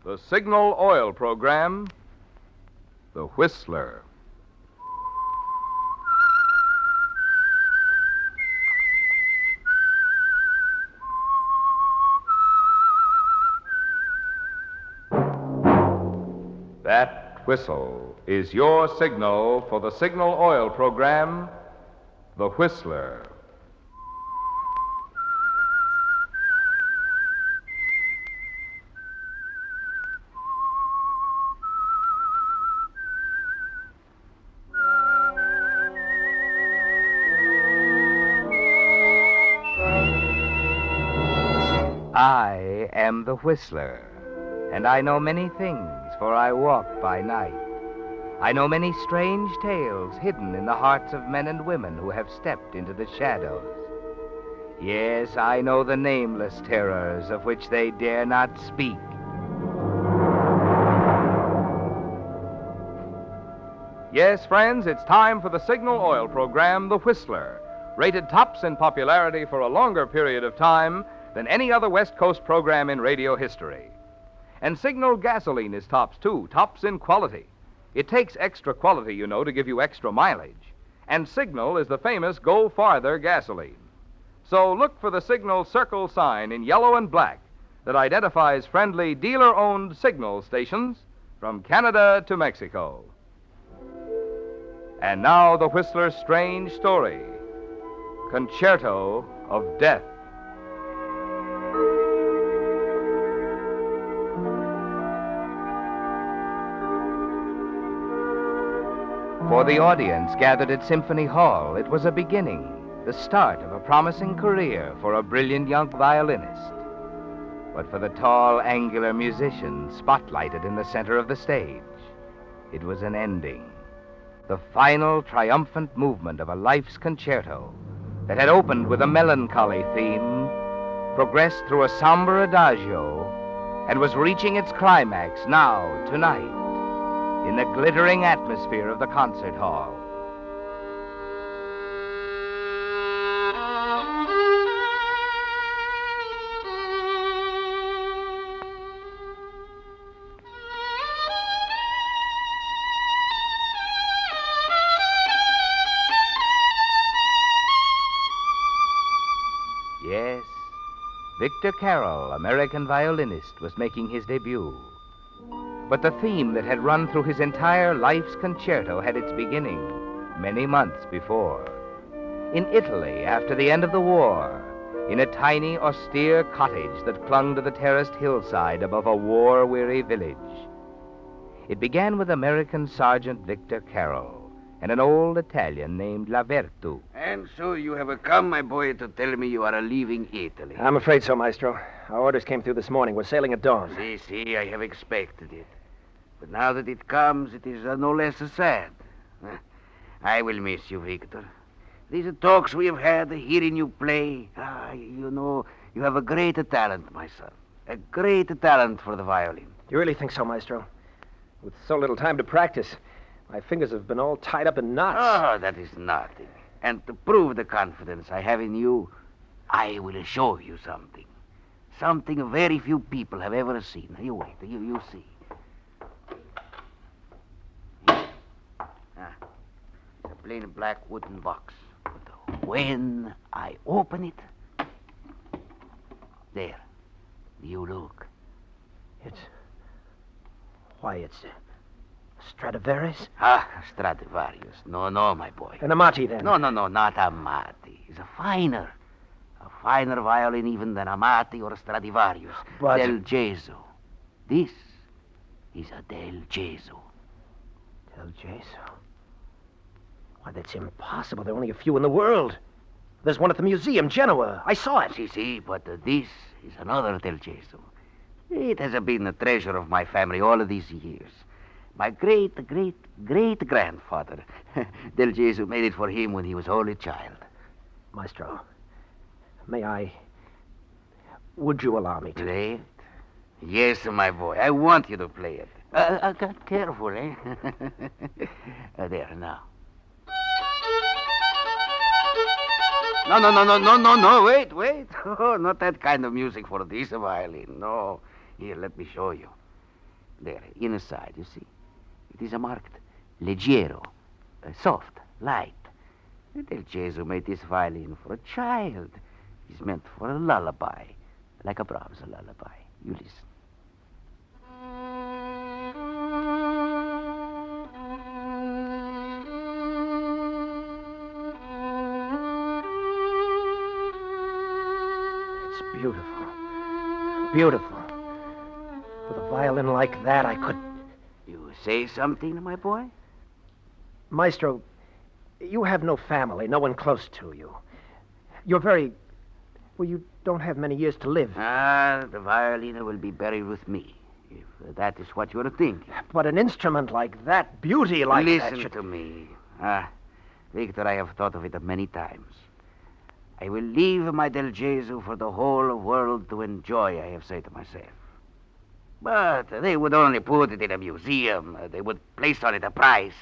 The Signal Oil Program, The Whistler. That whistle is your signal for the Signal Oil Program, The Whistler. I am the Whistler, and I know many things, for I walk by night. I know many strange tales hidden in the hearts of men and women who have stepped into the shadows. Yes, I know the nameless terrors of which they dare not speak. Yes, friends, it's time for the Signal Oil Program, The Whistler, rated tops in popularity for a longer period of time than any other West Coast program in radio history. And Signal gasoline is tops, too, tops in quality. It takes extra quality, you know, to give you extra mileage. And Signal is the famous Go Farther gasoline. So look for the Signal circle sign in yellow and black that identifies friendly dealer-owned Signal stations from Canada to Mexico. And now the Whistler's strange story, Concerto of Death. For the audience gathered at Symphony Hall, it was a beginning, the start of a promising career for a brilliant young violinist. But for the tall, angular musician spotlighted in the center of the stage, it was an ending, the final triumphant movement of a life's concerto that had opened with a melancholy theme, progressed through a somber adagio, and was reaching its climax now, tonight, in the glittering atmosphere of the concert hall. Yes, Victor Carroll, American violinist, was making his debut. But the theme that had run through his entire life's concerto had its beginning many months before. In Italy, after the end of the war, in a tiny, austere cottage that clung to the terraced hillside above a war-weary village. It began with American Sergeant Victor Carroll and an old Italian named Lavertu. And so you have come, my boy, to tell me you are leaving Italy. I'm afraid so, Maestro. Our orders came through this morning. We're sailing at dawn. See, I have expected it. But now that it comes, it is no less sad. I will miss you, Victor. These talks we have had, hearing you play, you know, you have a great talent, my son. A great talent for the violin. Do you really think so, Maestro? With so little time to practice, my fingers have been all tied up in knots. Oh, that is nothing. And to prove the confidence I have in you, I will show you something. Something very few people have ever seen. You wait, you see. It's a plain black wooden box. But when I open it, there, you look. It's Stradivarius? Stradivarius. No, my boy. An Amati, then? No, not Amati. It's a finer violin even than Amati or Stradivarius. But... Del Gesso. This is a Del Gesso. Del Gesso? Why, that's impossible. There are only a few in the world. There's one at the museum, Genoa. I saw it. See, but this is another Del Gesso. It has been the treasure of my family all of these years. My great-great-great-grandfather, Del Gesso, made it for him when he was only a child. Maestro, would you allow me to... Play it? Yes, my boy, I want you to play it. Careful, eh? There, now. No, wait. Oh, not that kind of music for this violin, no. Here, let me show you. There, inside, you see. It is marked leggero, soft, light. Del Gesù made this violin for a child. It's meant for a lullaby, like a Brahms lullaby. You listen. It's beautiful. Beautiful. With a violin like that, I could... You say something, my boy? Maestro, you have no family, no one close to you. You're very... Well, you don't have many years to live. The violin will be buried with me, if that is what you're thinking. But an instrument like that, beauty like that... Listen to me. Victor, I have thought of it many times. I will leave my Del Gesù for the whole world to enjoy, I have said to myself. But they would only put it in a museum. They would place on it a price.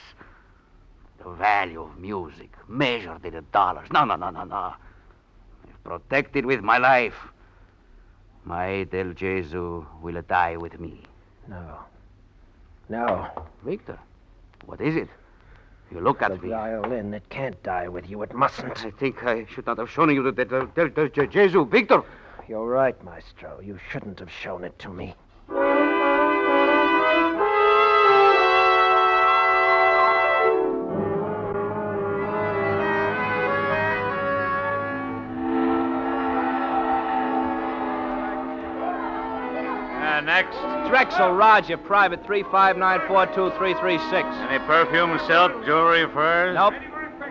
The value of music, measured in dollars. No. I've protected with my life. My Del Gesù will die with me. No. Victor, what is it? You look at The me. violin, it can't die with you. It mustn't. I think I should not have shown you the Del Gesù, Victor. You're right, Maestro. You shouldn't have shown it to me. Next. Drexel Roger, Private 359423336. Any perfume, silk, jewelry, furs? Nope.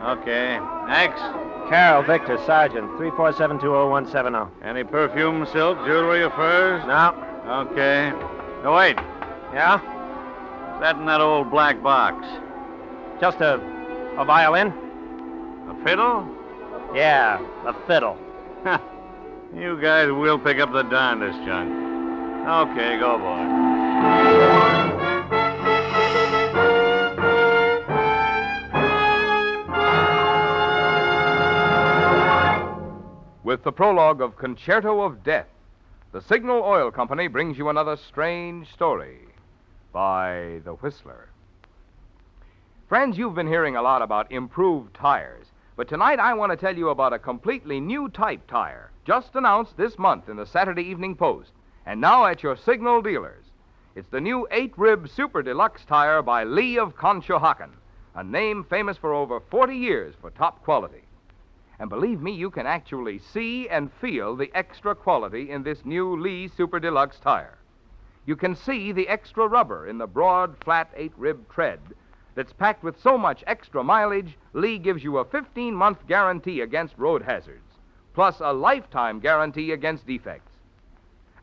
Okay. Next. Carol Victor, Sergeant, 347-20170. Any perfume, silk, jewelry, or furs? No. Okay. No, wait. Yeah? What's that in that old black box? Just a violin? A fiddle? Yeah, a fiddle. You guys will pick up the darndest junk. Okay, go, boy. With the prologue of Concerto of Death, the Signal Oil Company brings you another strange story by The Whistler. Friends, you've been hearing a lot about improved tires, but tonight I want to tell you about a completely new type tire, just announced this month in the Saturday Evening Post, and now at your Signal dealers. It's the new 8-rib Super Deluxe tire by Lee of Conshohocken, a name famous for over 40 years for top quality. And believe me, you can actually see and feel the extra quality in this new Lee Super Deluxe tire. You can see the extra rubber in the broad, flat 8-rib tread that's packed with so much extra mileage, Lee gives you a 15-month guarantee against road hazards, plus a lifetime guarantee against defects.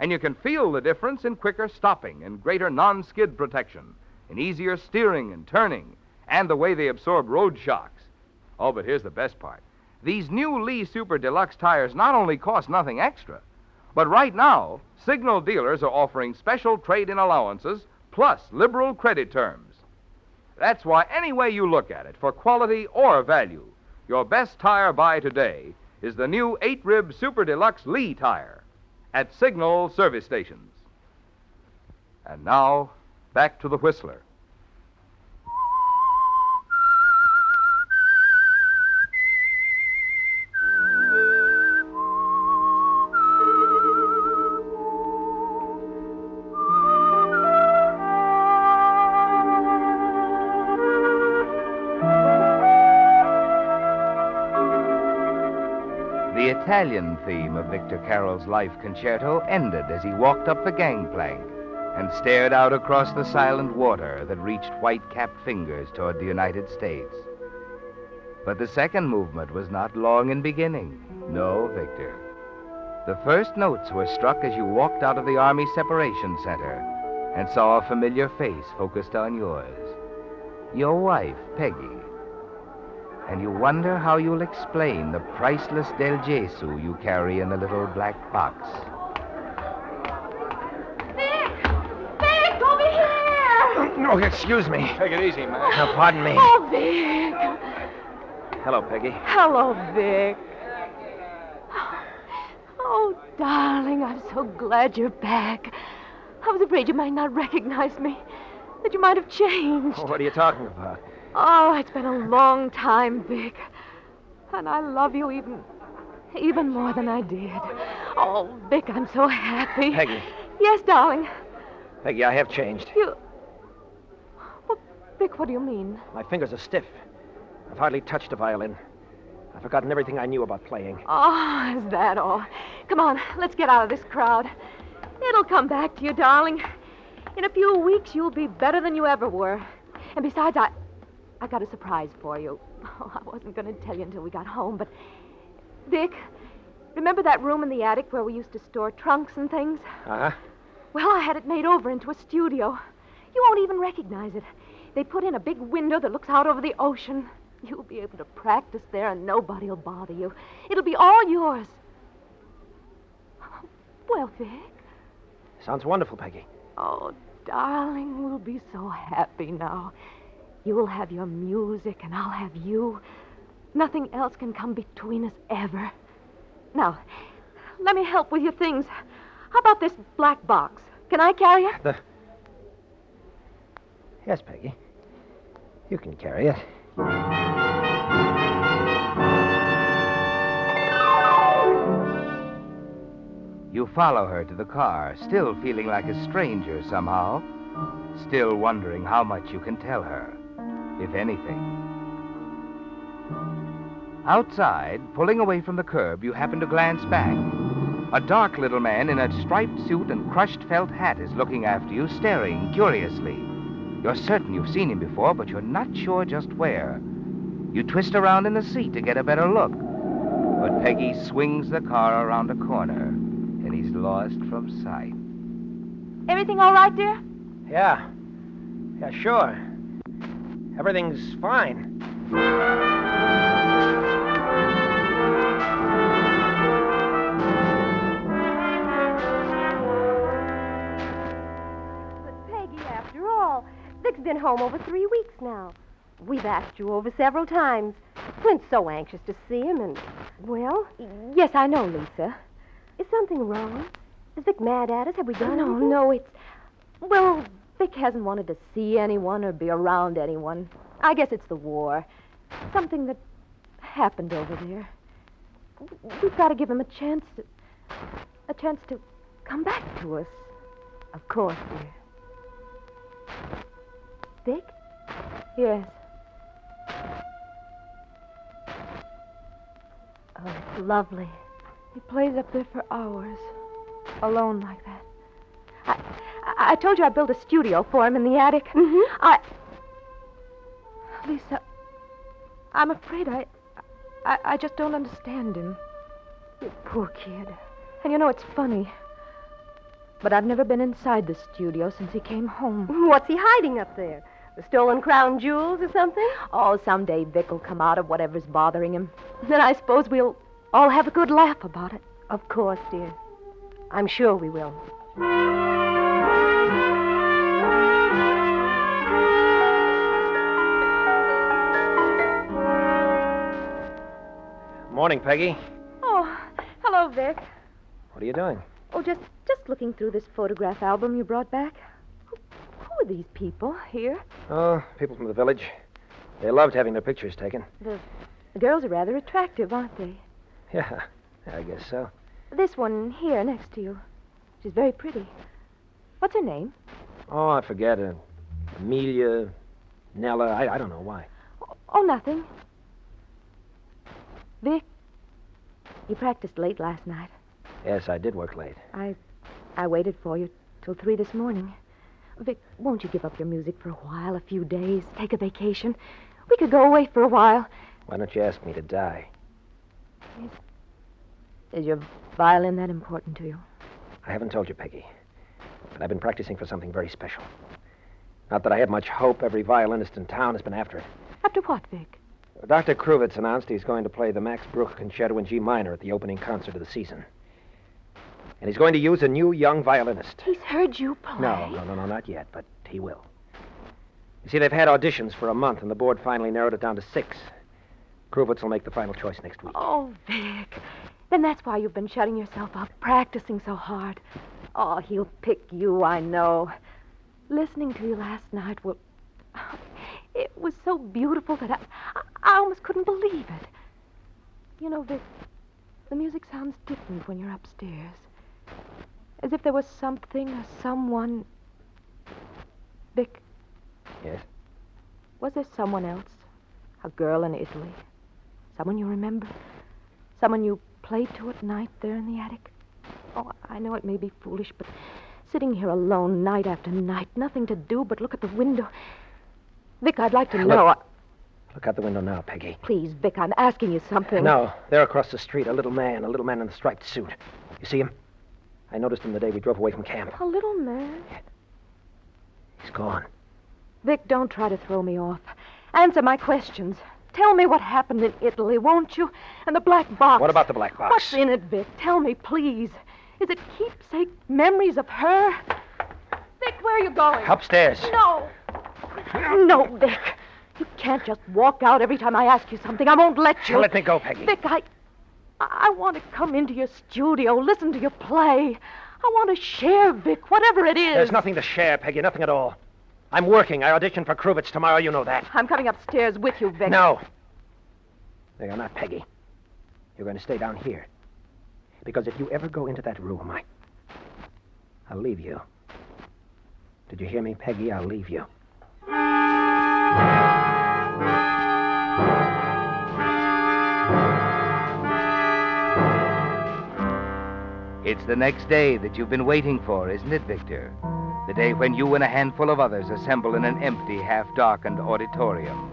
And you can feel the difference in quicker stopping and greater non-skid protection, in easier steering and turning, and the way they absorb road shocks. Oh, but here's the best part. These new Lee Super Deluxe tires not only cost nothing extra, but right now, Signal dealers are offering special trade-in allowances plus liberal credit terms. That's why any way you look at it, for quality or value, your best tire buy today is the new 8-rib Super Deluxe Lee tire at Signal service stations. And now, back to the Whistler. The Italian theme of Victor Carroll's life concerto ended as he walked up the gangplank and stared out across the silent water that reached white-capped fingers toward the United States. But the second movement was not long in beginning. No, Victor. The first notes were struck as you walked out of the Army Separation Center and saw a familiar face focused on yours. Your wife, Peggy. And you wonder how you'll explain the priceless Del Gesù you carry in the little black box. Vic, over here! No, excuse me. Take it easy, man. Pardon me. Oh, Vic. Hello, Peggy. Hello, Vic. Oh, darling, I'm so glad you're back. I was afraid you might not recognize me. That you might have changed. Oh, what are you talking about? Oh, it's been a long time, Vic. And I love you even more than I did. Oh, Vic, I'm so happy. Peggy. Yes, darling. Peggy, I have changed. You... Well, Vic, what do you mean? My fingers are stiff. I've hardly touched a violin. I've forgotten everything I knew about playing. Oh, is that all? Come on, let's get out of this crowd. It'll come back to you, darling. In a few weeks, you'll be better than you ever were. And besides, I got a surprise for you. Oh, I wasn't going to tell you until we got home, but... Vic, remember that room in the attic where we used to store trunks and things? Uh-huh. Well, I had it made over into a studio. You won't even recognize it. They put in a big window that looks out over the ocean. You'll be able to practice there and nobody'll bother you. It'll be all yours. Well, Vic. Sounds wonderful, Peggy. Oh, darling, we'll be so happy now. You'll have your music and I'll have you. Nothing else can come between us ever. Now, let me help with your things. How about this black box? Can I carry it? Yes, Peggy. You can carry it. You follow her to the car, still feeling like a stranger somehow, still wondering how much you can tell her, if anything. Outside, pulling away from the curb, you happen to glance back. A dark little man in a striped suit and crushed felt hat is looking after you, staring curiously. You're certain you've seen him before, but you're not sure just where. You twist around in the seat to get a better look. But Peggy swings the car around a corner, and he's lost from sight. Everything all right, dear? Yeah. Yeah, sure. Everything's fine. But Peggy, after all, Vic's been home over 3 weeks now. We've asked you over several times. Clint's so anxious to see him, and, well... Yes, I know, Lisa. Is something wrong? Is Vic mad at us? Have we done anything? No, it's... Well, Vic hasn't wanted to see anyone or be around anyone. I guess it's the war. Something that happened over there. We've got to give him a chance to come back to us. Of course, dear. Vic? Yes. Oh, it's lovely. He plays up there for hours, alone like that. I told you I built a studio for him in the attic. Mm-hmm. Lisa, I'm afraid I just don't understand him. You poor kid. And you know, it's funny. But I've never been inside the studio since he came home. What's he hiding up there? The stolen crown jewels or something? Oh, someday Vic will come out of whatever's bothering him. Then I suppose we'll all have a good laugh about it. Of course, dear. I'm sure we will. Morning, Peggy. Oh, hello, Vic. What are you doing? Oh, just looking through this photograph album you brought back. Who are these people here? Oh, people from the village. They loved having their pictures taken. The girls are rather attractive, aren't they? Yeah, I guess so. This one here next to you. She's very pretty. What's her name? Oh, I forget. Amelia, Nella, I don't know why. Oh, nothing. Vic, you practiced late last night. Yes, I did work late. I waited for you till 3 this morning. Vic, won't you give up your music for a while, a few days, take a vacation? We could go away for a while. Why don't you ask me to die? Is your violin that important to you? I haven't told you, Peggy. But I've been practicing for something very special. Not that I had much hope. Every violinist in town has been after it. After what, Vic? Dr. Kruvitz announced he's going to play the Max Bruch Concerto in G minor at the opening concert of the season. And he's going to use a new young violinist. He's heard you play. No, not yet, but he will. You see, they've had auditions for a month, and the board finally narrowed it down to 6. Kruvitz will make the final choice next week. Oh, Vic. Then that's why you've been shutting yourself up, practicing so hard. Oh, he'll pick you, I know. Listening to you last night, well, it was so beautiful that I almost couldn't believe it. You know, Vic, the music sounds different when you're upstairs. As if there was something or someone... Vic. Yes? Was there someone else? A girl in Italy? Someone you remember? Someone you played to at night there in the attic? Oh, I know it may be foolish, but sitting here alone night after night, nothing to do but look at the window. Vic, I'd like to know... Look out the window now, Peggy. Please, Vic, I'm asking you something. No, there across the street, a little man in the striped suit. You see him? I noticed him the day we drove away from camp. A little man? He's gone. Vic, don't try to throw me off. Answer my questions. Tell me what happened in Italy, won't you? And the black box. What about the black box? What's in it, Vic? Tell me, please. Is it keepsake memories of her? Vic, where are you going? Upstairs. No. No, Vic. You can't just walk out every time I ask you something. I won't let you. Let me go, Peggy. Vic, I want to come into your studio, listen to you play. I want to share, Vic, whatever it is. There's nothing to share, Peggy, nothing at all. I'm working. I audition for Kruvitz tomorrow, you know that. I'm coming upstairs with you, Vic. No. No, you're not, Peggy. You're going to stay down here. Because if you ever go into that room, I'll leave you. Did you hear me, Peggy? I'll leave you. It's the next day that you've been waiting for, isn't it, Victor? The day when you and a handful of others assemble in an empty, half-darkened auditorium.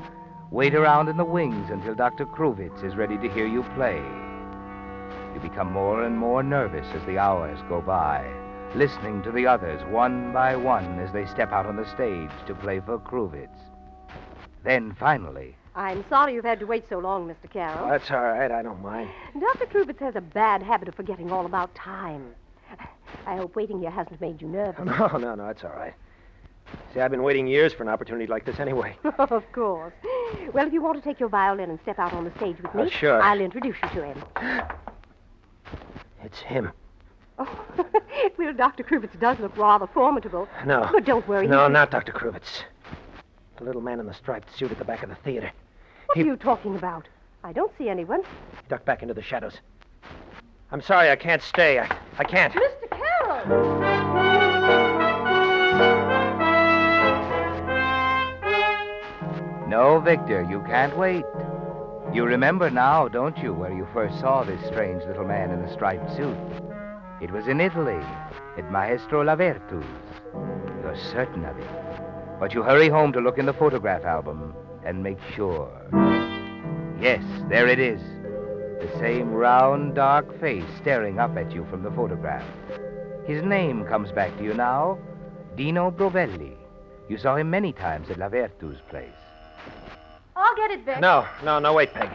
Wait around in the wings until Dr. Kruvitz is ready to hear you play. You become more and more nervous as the hours go by, listening to the others one by one as they step out on the stage to play for Kruvitz. Then, finally... I'm sorry you've had to wait so long, Mr. Carroll. That's all right. I don't mind. Dr. Kruvitz has a bad habit of forgetting all about time. I hope waiting here hasn't made you nervous. No, it's all right. See, I've been waiting years for an opportunity like this anyway. Of course. Well, if you want to take your violin and step out on the stage with me, sure. I'll introduce you to him. It's him. Oh, well, Dr. Kruvitz does look rather formidable. No. But don't worry. No, not Dr. Kruvitz. The little man in the striped suit at the back of the theater. What are you talking about? I don't see anyone. He ducked back into the shadows. I'm sorry, I can't stay. I can't. Mr. Carroll! No, Victor, you can't wait. You remember now, don't you, where you first saw this strange little man in the striped suit? It was in Italy, at Maestro Lavertu's. You're certain of it. But you hurry home to look in the photograph album and make sure. Yes, there it is. The same round, dark face staring up at you from the photograph. His name comes back to you now, Dino Brovelli. You saw him many times at Lavertu's place. I'll get it, Vic. No, wait, Peg.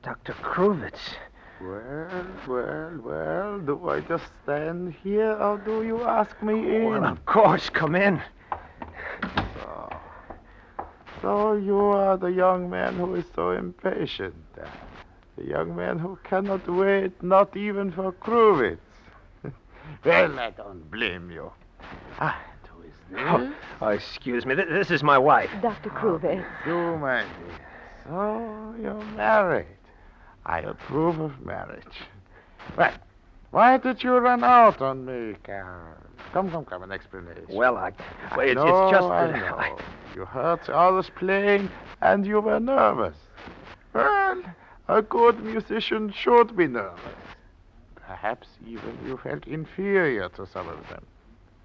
Dr. Kruvitz. Well, do I just stand here or do you ask me in? Well, of course, come in. So you are the young man who is so impatient. The young man who cannot wait, not even for Kruvitz. Well, I don't blame you. And who is this? Oh, excuse me. This is my wife. Dr. Kruvitz. You, my dear. So you're married. I approve of marriage. Well, why did you run out on me, Carol? Come, an explanation. Well, I it's know, just I that know. You heard the others playing, and you were nervous. Well, a good musician should be nervous. Perhaps even you felt inferior to some of them.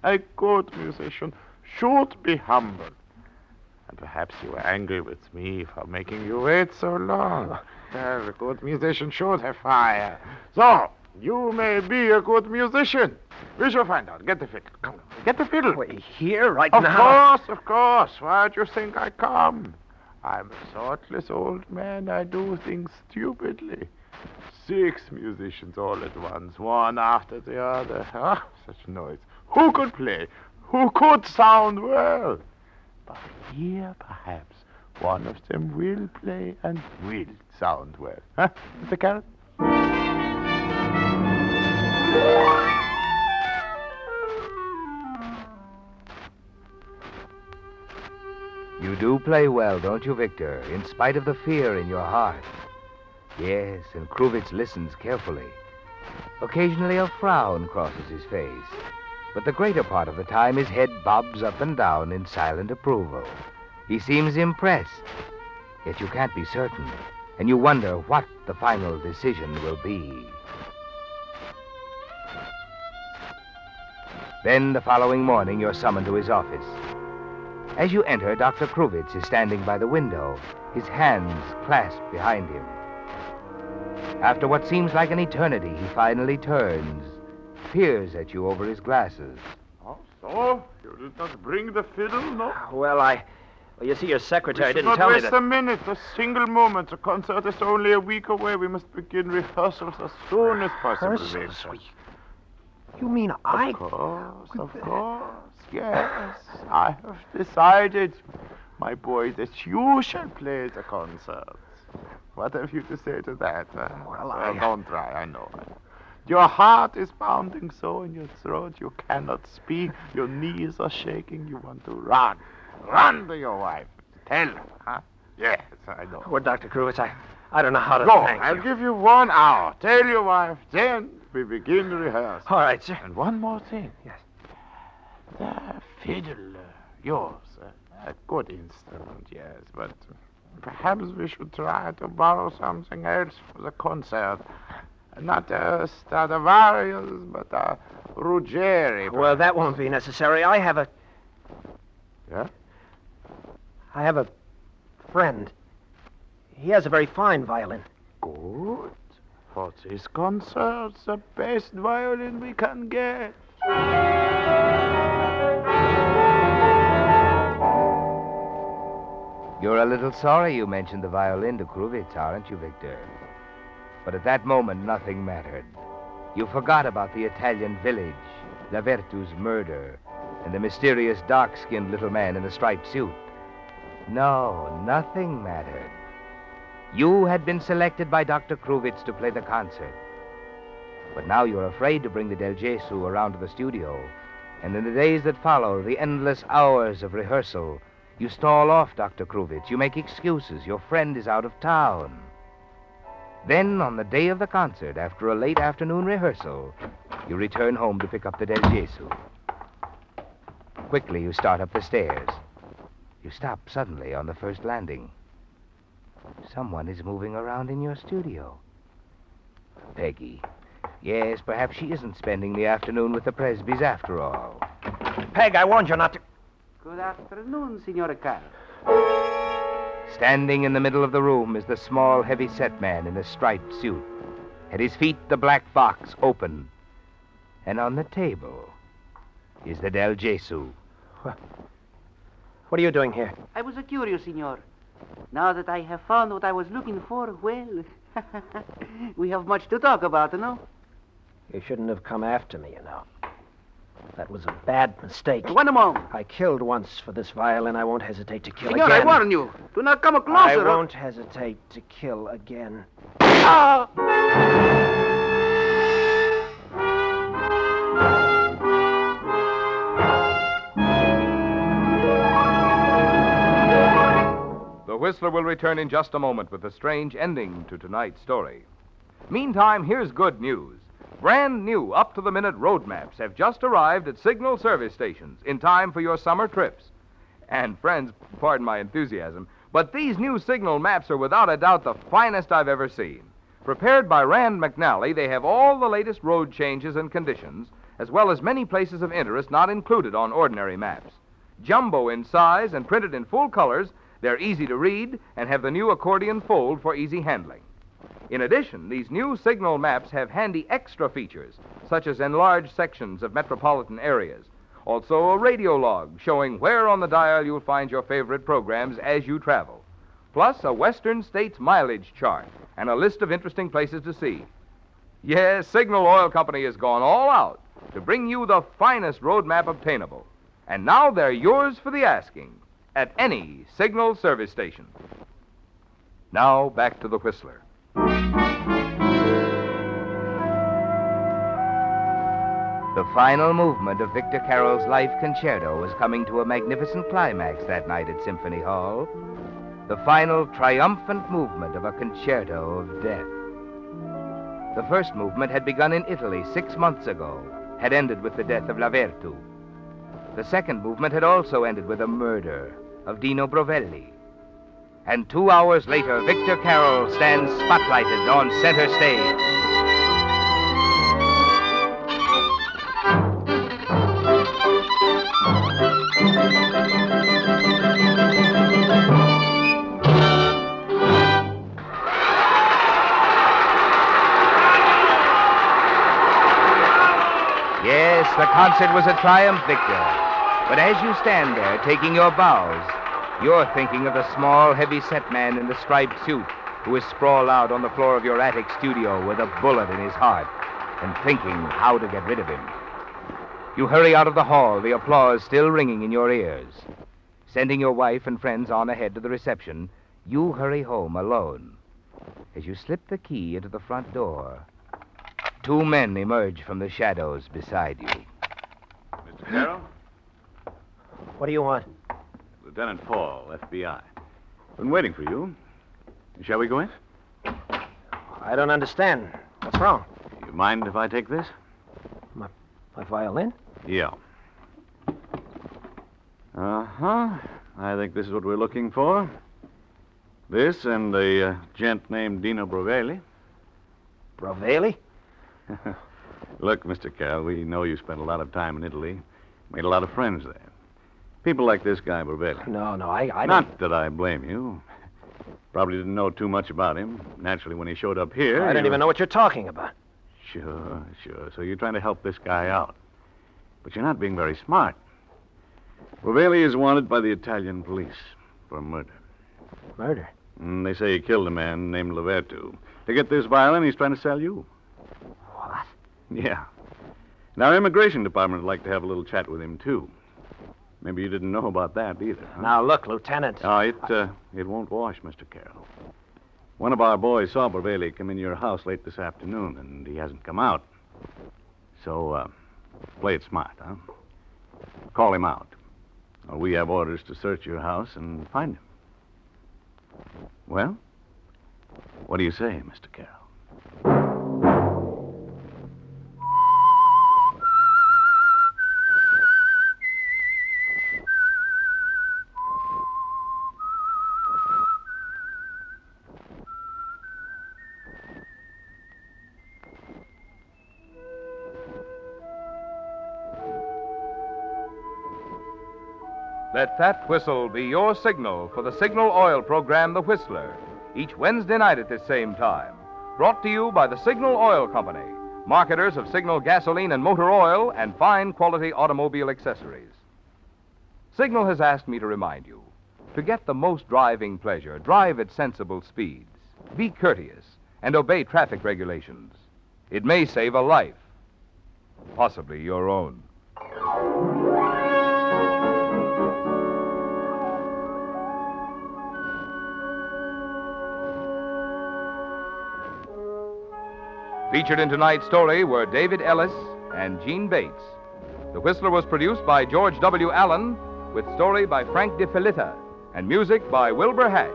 A good musician should be humble. And perhaps you were angry with me for making you wait so long. Well, a good musician should have fire. So, you may be a good musician. We shall find out. Get the fiddle. Come, get the fiddle. Wait, here, right Of now? Of course. Why do you think I come? I'm a thoughtless old man. I do things stupidly. 6 musicians all at once, one after the other. Ah, such noise. Who could play? Who could sound well? But here, perhaps, one of them will play and will sound well. Huh, Mr. Carrot? do play well, don't you, Victor, in spite of the fear in your heart? Yes, and Kruvitz listens carefully. Occasionally a frown crosses his face, but the greater part of the time his head bobs up and down in silent approval. He seems impressed, yet you can't be certain, and you wonder what the final decision will be. Then the following morning you're summoned to his office. As you enter, Dr. Kruvitz is standing by the window, his hands clasped behind him. After what seems like an eternity, he finally turns, peers at you over his glasses. Oh, so? You did not bring the fiddle, no? Well, you see, your secretary We should didn't tell not me waste that. a minute, a single moment. The concert is only a week away. We must begin rehearsals as soon as possible, Rehearsals? Victor. You mean Of course, yes. I have decided, my boy, that you shall play the concerts. What have you to say to that? Well, don't try, I know. Your heart is pounding so in your throat you cannot speak. Your knees are shaking. You want to run. Run to your wife. Tell her, huh? Yes, I know. Well, Dr. Kruvitz, I don't know how to Go. thank I'll you. give you 1 hour. Tell your wife. Then we begin the rehearsal. All right, sir. And one more thing. Yes. The fiddle, yours. A good instrument, yes, but perhaps we should try to borrow something else for the concert. Not a Stradivarius, but a Ruggieri. Well, that won't be necessary. I have a Yeah? friend. He has a very fine violin. Good. For this concert, the best violin we can get. You're a little sorry you mentioned the violin to Kruvitz, aren't you, Victor? But at that moment, nothing mattered. You forgot about the Italian village, La Vertu's murder, and the mysterious dark-skinned little man in the striped suit. No, nothing mattered. You had been selected by Dr. Kruvitz to play the concert. But now you're afraid to bring the Del Gesù around to the studio. And in the days that follow, the endless hours of rehearsal, you stall off Dr. Kruvitz. You make excuses. Your friend is out of town. Then, on the day of the concert, after a late afternoon rehearsal, you return home to pick up the Del Gesù. Quickly, you start up the stairs. You stop suddenly on the first landing. Someone is moving around in your studio. Peggy. Yes, perhaps she isn't spending the afternoon with the Presbys after all. Peg, I warned you not to... Good afternoon, Signora Carl. Standing in the middle of the room is the small, heavy-set man in a striped suit. At his feet, the black box open. And on the table is the Del Gesù. What are you doing here? I was curious, Signor. Now that I have found what I was looking for, well, we have much to talk about, no? You shouldn't have come after me, you know. That was a bad mistake. One moment. I killed once for this violin. I won't hesitate to kill Signor, again. I warn you. Do not come closer. I won't hesitate to kill again. Ah! The Whistler will return in just a moment with a strange ending to tonight's story. Meantime, here's good news. Brand new, up-to-the-minute road maps have just arrived at signal service stations in time for your summer trips. And friends, pardon my enthusiasm, but these new signal maps are without a doubt the finest I've ever seen. Prepared by Rand McNally, they have all the latest road changes and conditions, as well as many places of interest not included on ordinary maps. Jumbo in size and printed in full colors, they're easy to read and have the new accordion fold for easy handling. In addition, these new signal maps have handy extra features, such as enlarged sections of metropolitan areas. Also, a radio log showing where on the dial you'll find your favorite programs as you travel. Plus, a Western States mileage chart and a list of interesting places to see. Yes, Signal Oil Company has gone all out to bring you the finest road map obtainable. And now they're yours for the asking at any Signal service station. Now, back to the The final movement of Victor Carroll's Life Concerto was coming to a magnificent climax that night at Symphony Hall. The final triumphant movement of a concerto of death. The first movement had begun in Italy 6 months ago, had ended with the death of Lavertu. The second movement had also ended with the murder of Dino Brovelli. And 2 hours later, Victor Carroll stands spotlighted on center stage. Yes, the concert was a triumph, Victor. But as you stand there taking your bows, you're thinking of the small, heavy-set man in the striped suit who is sprawled out on the floor of your attic studio with a bullet in his heart and thinking how to get rid of him. You hurry out of the hall, the applause still ringing in your ears. Sending your wife and friends on ahead to the reception, you hurry home alone. As you slip the key into the front door, 2 men emerge from the shadows beside you. Mr. Carroll? What do you want? Lieutenant Paul, FBI. Been waiting for you. Shall we go in? I don't understand. What's wrong? You mind if I take this? My violin? Yeah. Uh-huh. I think this is what we're looking for. This and a gent named Dino Brovelli. Brovelli? Look, Mr. Carroll, we know you spent a lot of time in Italy. Made a lot of friends there. People like this guy, Brovelli. No, I don't... Not that I blame you. Probably didn't know too much about him. Naturally, when he showed up here... I don't even know what you're talking about. Sure. So you're trying to help this guy out. But you're not being very smart. Brovelli is wanted by the Italian police for murder. Murder? They say he killed a man named Lavertu. To get this violin, he's trying to sell you. What? Yeah. And our immigration department would like to have a little chat with him, too. Maybe you didn't know about that either, huh? Now, look, Lieutenant. Oh, it won't wash, Mr. Carroll. One of our boys saw Brovelli come in your house late this afternoon, and he hasn't come out. So, play it smart, huh? Call him out. Or we have orders to search your house and find him. Well, what do you say, Mr. Carroll? Let that whistle be your signal for the Signal Oil program, The Whistler, each Wednesday night at this same time. Brought to you by the Signal Oil Company, marketers of Signal gasoline and motor oil and fine quality automobile accessories. Signal has asked me to remind you, to get the most driving pleasure, drive at sensible speeds, be courteous, and obey traffic regulations. It may save a life, possibly your own. Featured in tonight's story were David Ellis and Gene Bates. The Whistler was produced by George W. Allen, with story by Frank DeFelitta and music by Wilbur Hatch,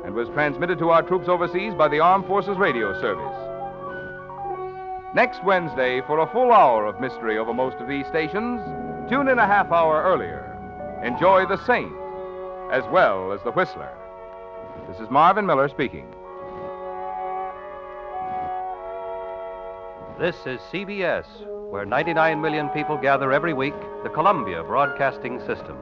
and was transmitted to our troops overseas by the Armed Forces Radio Service. Next Wednesday, for a full hour of mystery over most of these stations, tune in a half hour earlier. Enjoy The Saint as well as The Whistler. This is Marvin Miller speaking. This is CBS, where 99 million people gather every week, the Columbia Broadcasting System.